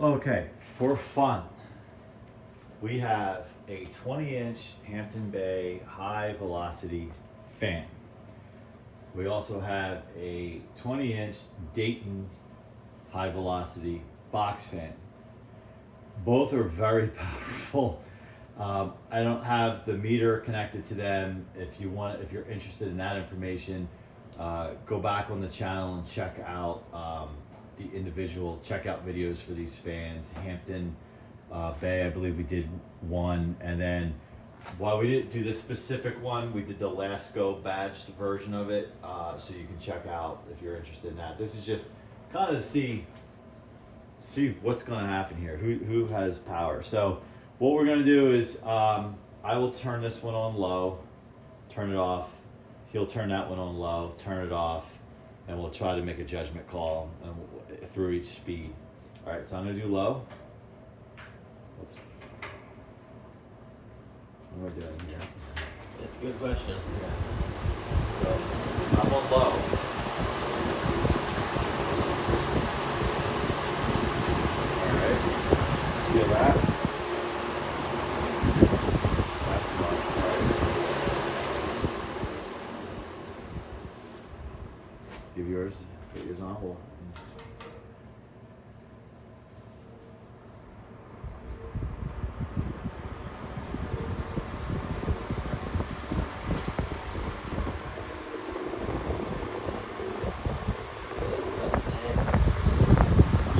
Okay, for fun, we have a 20-inch Hampton Bay high velocity fan. We also have a 20-inch Dayton high velocity box fan. Both are very powerful. I don't have the meter connected to them. If you're interested in that information, go back on the channel and check out the individual checkout videos for these fans. Hampton Bay, I believe we did one, and then while we didn't do this specific one, we did the Lasco badged version of it, so you can check out if you're interested in that. This is just kind of see what's going to happen here, who has power. So what we're going to do is I will turn this one on low, turn it off. He'll turn that one on low, turn it off, and we'll try to make a judgment call through each speed. All right, so I'm going to do low. Oops. What am I doing here? That's a good question. Yeah. So I'm on low. All right. Feel that? That's low. All right. Give yours. Put yours on. We'll,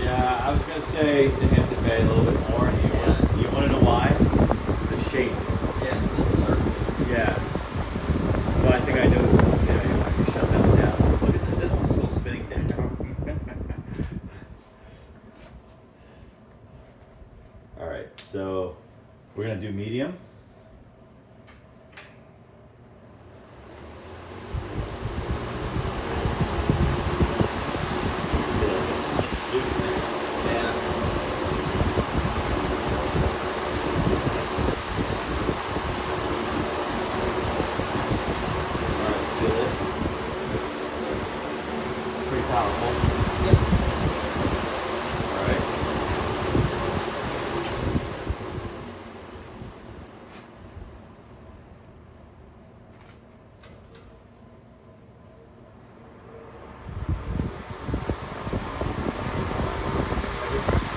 I was going to say the Hampton Bay a little bit more. You want to know why? The shape. Yeah, it's the circle. Yeah. So I think I know. Yeah, you want to shut that one down. Look at this one's still spinning down. All right. So we're going to do medium. Powerful. Yep. All right.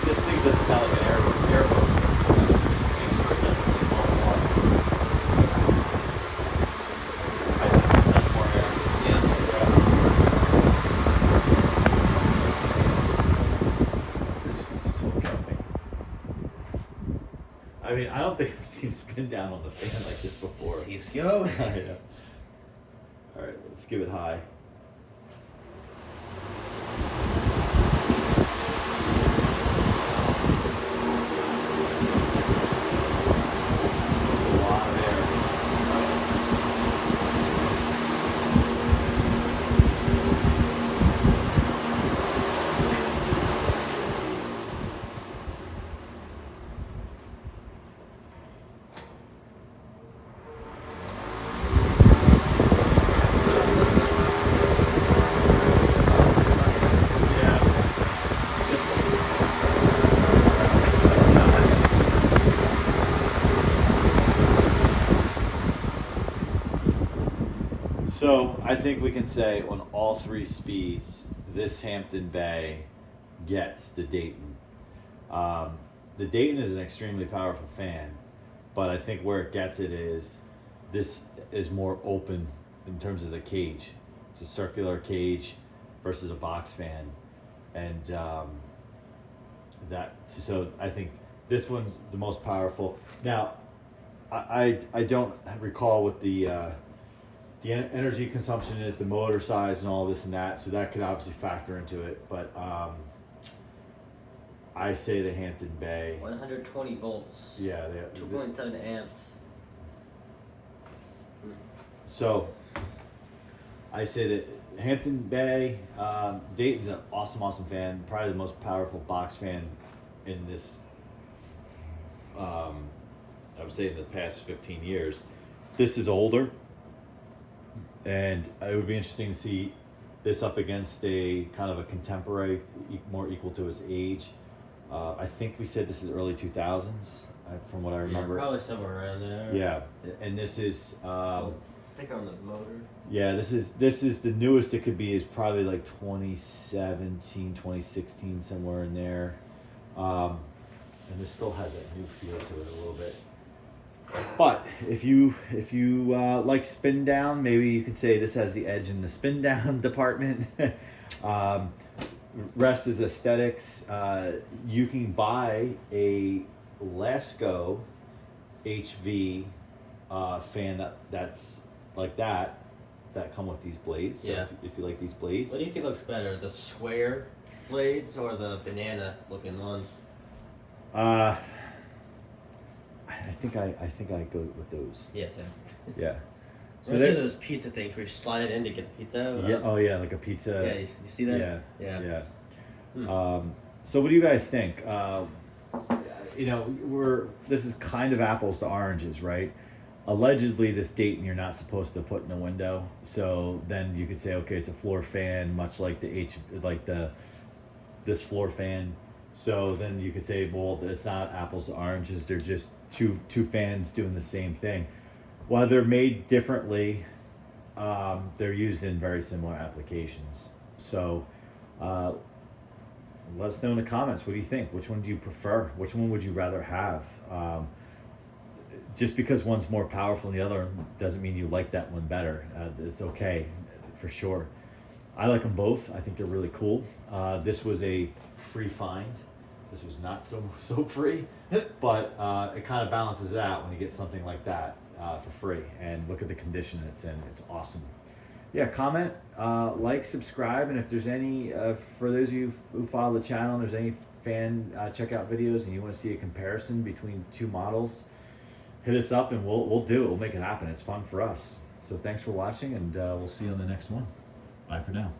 This thing doesn't sound like an airboat. Make sure it doesn't leak on water. I think this has more air. I mean, I don't think I've seen spin down on the fan like this before. Let's go. Yeah. All right, let's give it high. A lot of air. So I think we can say on all three speeds, this Hampton Bay gets the Dayton. The Dayton is an extremely powerful fan, but I think where it gets it is this is more open in terms of the cage. It's a circular cage versus a box fan, and so I think this one's the most powerful. Now, I don't recall what the energy consumption is, the motor size and all this and that, so that could obviously factor into it, but I say the Hampton Bay. 120 volts. Yeah, 2.7 amps. So I say that Hampton Bay, Dayton's an awesome fan, probably the most powerful box fan in this, I would say in the past 15 years. This is older, and it would be interesting to see this up against a kind of a contemporary, more equal to its age. I think we said this is early 2000s, from what I Yeah, remember. probably somewhere around there. Yeah, and this is Sticker on the motor. yeah, this is the newest it could be, is probably like 2017, 2016, somewhere in there. And this still has that new feel to it a little bit. But if you like spin down, maybe you could say this has the edge in the spin down department. Rest is aesthetics. You can buy a Lasco HV fan that's like that come with these blades. So Yeah. if you like these blades, What do you think looks better, the square blades or the banana looking ones? I think I go with those. Yeah, same. Yeah. So So those there. those pizza things where you slide it in to get the pizza out. Yeah. Oh yeah, like a pizza. Yeah, you see that? Yeah. Yeah. Yeah. Hmm. So what do you guys think? This is kind of apples to oranges, right? Allegedly, this Dayton you're not supposed to put in a window. So then you could say, okay, it's a floor fan, much like this floor fan. So then you could say, well, it's not apples to oranges. They're just two fans doing the same thing. While they're made differently, they're used in very similar applications. So let us know in the comments. What do you think? Which one do you prefer? Which one would you rather have? Just because one's more powerful than the other doesn't mean you like that one better. It's okay, for sure. I like them both. I think they're really cool. This was a free find. This was not so free, but it kind of balances it out when you get something like that for free. And look at the condition it's in. It's awesome. Yeah, comment, like, subscribe, and if there's any, for those of you who follow the channel, and there's any fan checkout videos and you want to see a comparison between two models, hit us up and we'll do it. We'll make it happen. It's fun for us. So thanks for watching, and we'll see you on the next one. Bye for now.